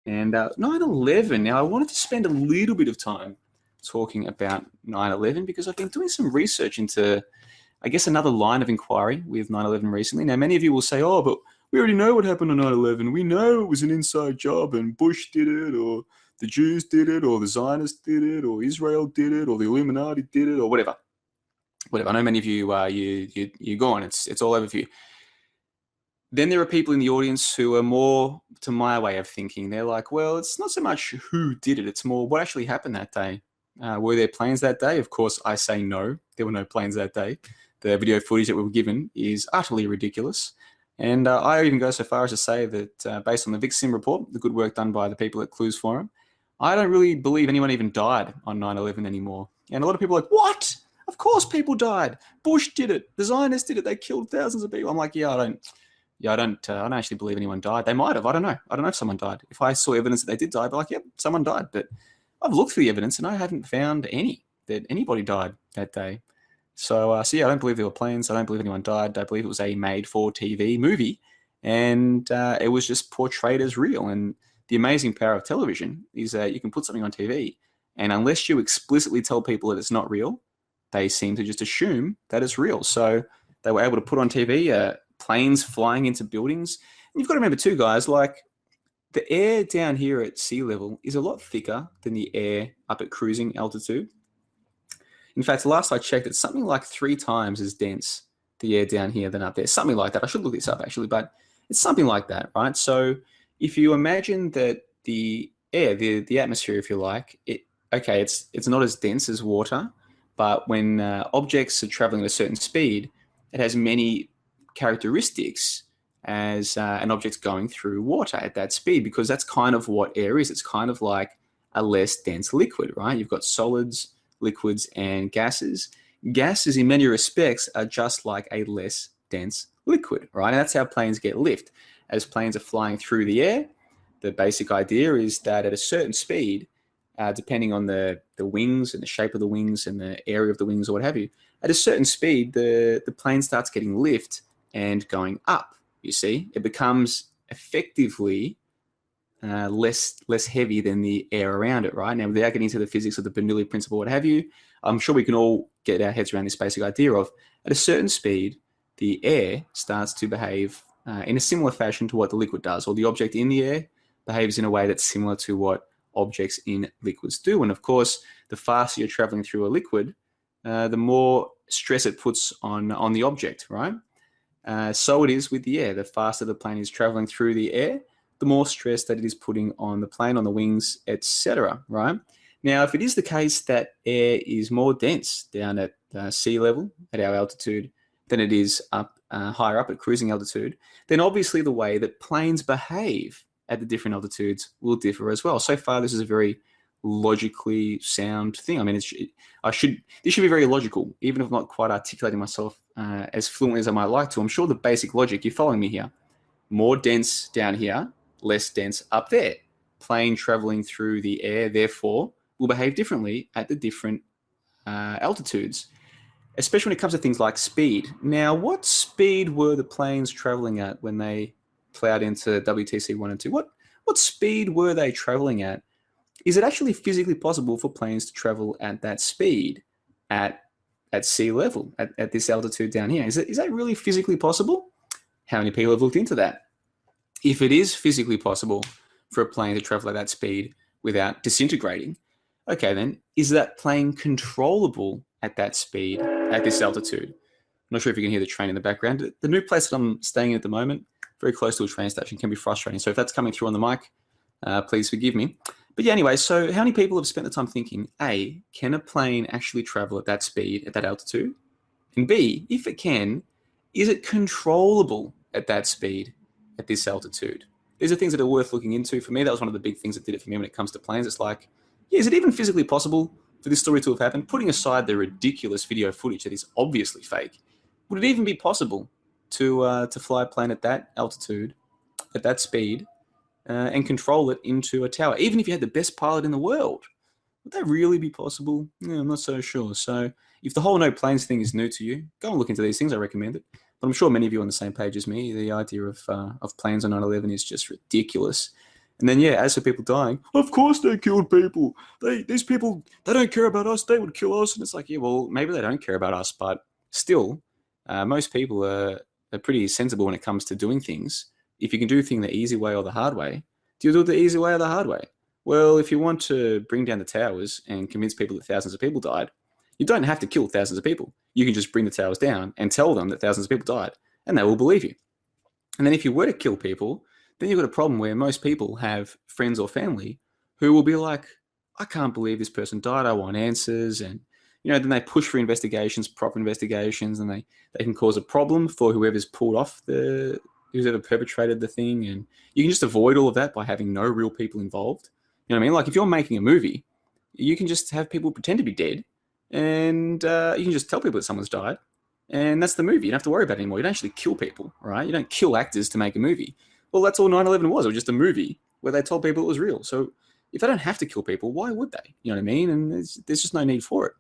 And 9/11, now I wanted to spend a little bit of time talking about 9/11 because I've been doing some research into, I guess, another line of inquiry with 9/11 recently. Now, many of you will say, oh, but we already know what happened on 9/11. We know it was an inside job and Bush did it, or the Jews did it, or the Zionists did it, or Israel did it, or the Illuminati did it, or whatever. Whatever. I know many of you, you're gone. It's all over for you. Then there are people in the audience who are more to my way of thinking. They're like, well, it's not so much who did it. It's more what actually happened that day. Were there planes that day? Of course, I say no. There were no planes that day. The video footage that we were given is utterly ridiculous. And I even go so far as to say that based on the VIX report, the good work done by the people at Clues Forum, I don't really believe anyone even died on 9/11 anymore. And a lot of people are like, what? Of course people died. Bush did it. The Zionists did it. They killed thousands of people. I'm like, I don't actually believe anyone died. They might have. I don't know. I don't know if someone died. If I saw evidence that they did die, I'd be like, yep, someone died. But I've looked for the evidence and I haven't found any that anybody died that day. So yeah, I don't believe there were planes. I don't believe anyone died. I believe it was a made-for-TV movie, and it was just portrayed as real. And the amazing power of television is that you can put something on TV, and unless you explicitly tell people that it's not real, they seem to just assume that it's real. So they were able to put on TV planes flying into buildings. And you've got to remember too, guys, like the air down here at sea level is a lot thicker than the air up at cruising altitude. In fact, last I checked, it's something like 3 times as dense, the air down here, than up there. Something like that. I should look this up, actually, but it's something like that, right? So if you imagine that the air, the atmosphere, if you like, it's not as dense as water, but when objects are traveling at a certain speed, it has many characteristics as an object's going through water at that speed, because that's kind of what air is. It's kind of like a less dense liquid, right? You've got solids, liquids, and gases. Gases, in many respects, are just like a less dense liquid, right? And that's how planes get lift. As planes are flying through the air, the basic idea is that at a certain speed, depending on the wings and the shape of the wings and the area of the wings or what have you, at a certain speed, the plane starts getting lift and going up, you see. It becomes effectively less heavy than the air around it, right? Now, without getting into the physics of the Bernoulli principle, what have you, I'm sure we can all get our heads around this basic idea of, at a certain speed, the air starts to behave in a similar fashion to what the liquid does, or the object in the air behaves in a way that's similar to what objects in liquids do. And of course, the faster you're traveling through a liquid, the more stress it puts on the object, right? So it is with the air. The faster the plane is traveling through the air, the more stress that it is putting on the plane, on the wings, etc., right? Now, if it is the case that air is more dense down at sea level, at our altitude, than it is up higher up at cruising altitude, then obviously the way that planes behave at the different altitudes will differ as well. So far, this is a very logically sound thing. I mean, this should be very logical, even if I'm not quite articulating myself as fluently as I might like to. I'm sure the basic logic, you're following me here. More dense down here, less dense up there. Plane traveling through the air, therefore, will behave differently at the different altitudes, especially when it comes to things like speed. Now, what speed were the planes traveling at when they plowed into WTC 1 and 2? What speed were they traveling at? Is it actually physically possible for planes to travel at that speed at sea level, at this altitude down here? Is that really physically possible? How many people have looked into that? If it is physically possible for a plane to travel at that speed without disintegrating, okay, then is that plane controllable at that speed, at this altitude? I'm not sure if you can hear the train in the background. The new place that I'm staying in at the moment, very close to a train station, can be frustrating. So if that's coming through on the mic, please forgive me. But yeah, anyway, so how many people have spent the time thinking, A, can a plane actually travel at that speed, at that altitude? And B, if it can, is it controllable at that speed, at this altitude? These are things that are worth looking into. For me, that was one of the big things that did it for me when it comes to planes. It's like, yeah, is it even physically possible for this story to have happened? Putting aside the ridiculous video footage that is obviously fake, would it even be possible to fly a plane at that altitude, at that speed, and control it into a tower? Even if you had the best pilot in the world, would that really be possible? Yeah, I'm not so sure. So if the whole no planes thing is new to you, go and look into these things. I recommend it. But I'm sure many of you are on the same page as me. The idea of planes on 9/11 is just ridiculous. And then, yeah, as for people dying, of course they killed people. These people, they don't care about us. They would kill us. And it's like, yeah, well, maybe they don't care about us, but still, most people are pretty sensible when it comes to doing things. If you can do things the easy way or the hard way, do you do it the easy way or the hard way? Well, if you want to bring down the towers and convince people that thousands of people died, you don't have to kill thousands of people. You can just bring the towers down and tell them that thousands of people died, and they will believe you. And then if you were to kill people, then you've got a problem where most people have friends or family who will be like, I can't believe this person died. I want answers. And, then they push for investigations, proper investigations, and they can cause a problem for whoever's pulled off who's ever perpetrated the thing. And you can just avoid all of that by having no real people involved. You know what I mean? Like if you're making a movie, you can just have people pretend to be dead, and you can just tell people that someone's died, and that's the movie. You don't have to worry about it anymore. You don't actually kill people, right? You don't kill actors to make a movie. Well, that's all 9/11 was. It was just a movie where they told people it was real. So if they don't have to kill people, why would they? You know what I mean? And there's just no need for it.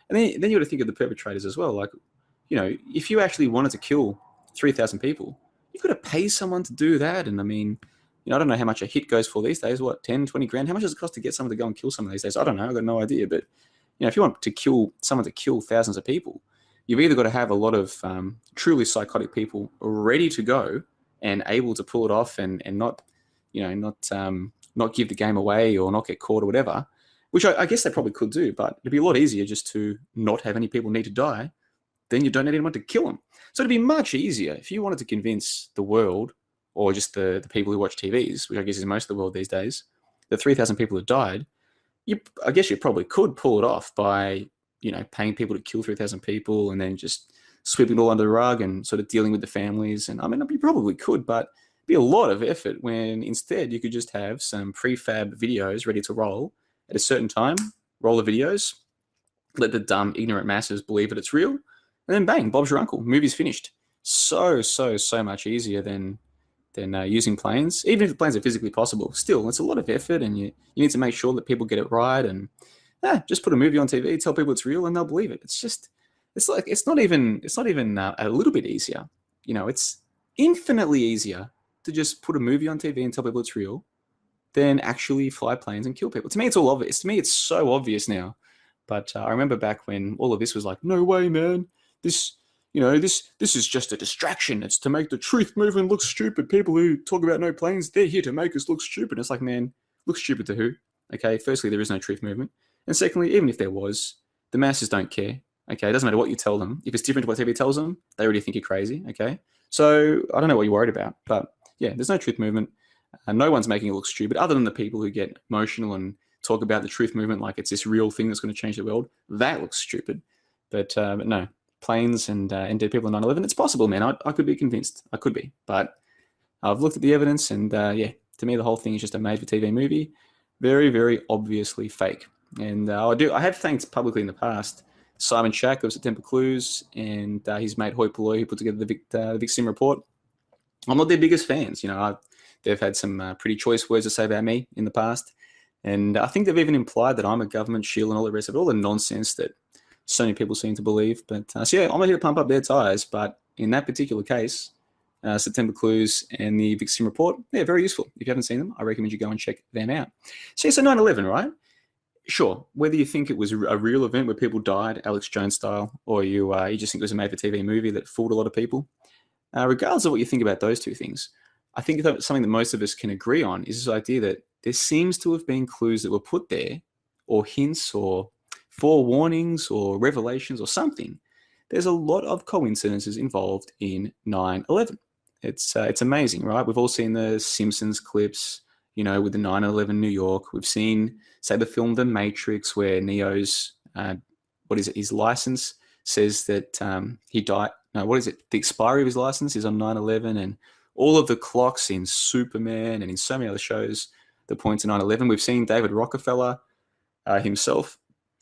And then you got to think of the perpetrators as well. Like, if you actually wanted to kill 3,000 people, you've got to pay someone to do that. And I mean, I don't know how much a hit goes for these days. What, 10, 20 grand? How much does it cost to get someone to go and kill someone these days? I don't know. I've got no idea. But, if you want to kill someone to kill thousands of people, you've either got to have a lot of truly psychotic people ready to go and able to pull it off and not give the game away or not get caught or whatever, which I guess they probably could do, but it'd be a lot easier just to not have any people need to die. Then you don't need anyone to kill them. So it'd be much easier if you wanted to convince the world, or just the people who watch TVs, which I guess is most of the world these days, the 3,000 people who died, I guess you probably could pull it off by, paying people to kill 3,000 people and then just sweeping it all under the rug and sort of dealing with the families. And I mean, you probably could, but it'd be a lot of effort when instead you could just have some prefab videos ready to roll at a certain time, roll the videos, let the dumb, ignorant masses believe that it's real, and then bang, Bob's your uncle. Movie's finished. So much easier than using planes. Even if the planes are physically possible, still, it's a lot of effort, and you need to make sure that people get it right. And just put a movie on TV, tell people it's real, and they'll believe it. It's not even a little bit easier. It's infinitely easier to just put a movie on TV and tell people it's real than actually fly planes and kill people. To me, it's all obvious. To me, it's so obvious now. But I remember back when all of this was like, no way, man. This is just a distraction. It's to make the truth movement look stupid. People who talk about no planes, they're here to make us look stupid. It's like, man, look stupid to who? Okay, firstly, there is no truth movement. And secondly, even if there was, the masses don't care. Okay, it doesn't matter what you tell them. If it's different to what TV tells them, they already think you're crazy. Okay, so I don't know what you're worried about. But yeah, there's no truth movement. No one's making it look stupid, other than the people who get emotional and talk about the truth movement like it's this real thing that's going to change the world. That looks stupid. But no, planes and dead people in 9/11, it's possible, man. I could be convinced. I could be. But I've looked at the evidence, and to me, the whole thing is just a made-for-TV movie. Very, very obviously fake. And I have thanked publicly in the past Simon Shack of September Clues and his mate Hoi Polloi, who put together the Vic Sim report. I'm not their biggest fans. They've had some pretty choice words to say about me in the past. And I think they've even implied that I'm a government shield and all the rest of it, all the nonsense that so many people seem to believe. But I'm not here to pump up their tires. But in that particular case, September Clues and the Vic Sim report, they're very useful. If you haven't seen them, I recommend you go and check them out. So 9/11, right? Sure, whether you think it was a real event where people died, Alex Jones style, or you just think it was a made-for-TV movie that fooled a lot of people, regardless of what you think about those two things, I think that something that most of us can agree on is this idea that there seems to have been clues that were put there, or hints, or forewarnings, or revelations, or something. There's a lot of coincidences involved in 9/11. It's amazing, right? We've all seen the Simpsons clips, with the 9/11 New York. We've seen, say, the film The Matrix, where Neo's, his license says that he died. No, what is it? The expiry of his license is on 9/11, and all of the clocks in Superman and in so many other shows that point to 9/11. We've seen David Rockefeller himself,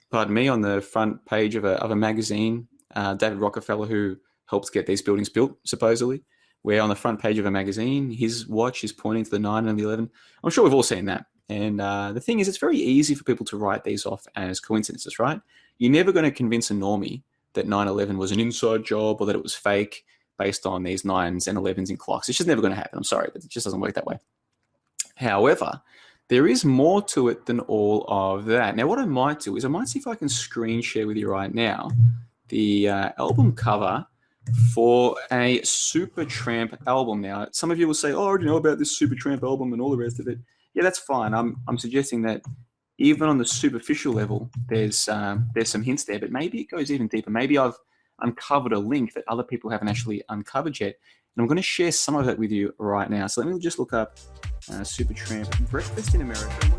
pardon me, on the front page of a magazine. David Rockefeller, who helped get these buildings built, supposedly, where on the front page of a magazine, his watch is pointing to the 9 and the 11. I'm sure we've all seen that. And the thing is, it's very easy for people to write these off as coincidences, right? You're never going to convince a normie that 9/11 was an inside job or that it was fake based on these 9s and 11s in clocks. It's just never going to happen. I'm sorry, but it just doesn't work that way. However, there is more to it than all of that. Now, what I might do is I might see if I can screen share with you right now the album cover for a Supertramp album. Now, some of you will say, "Oh, I already know about this Supertramp album and all the rest of it." Yeah, that's fine. I'm suggesting that even on the superficial level, there's some hints there, but maybe it goes even deeper. Maybe I've uncovered a link that other people haven't actually uncovered yet, and I'm going to share some of that with you right now. So let me just look up Supertramp Breakfast in America.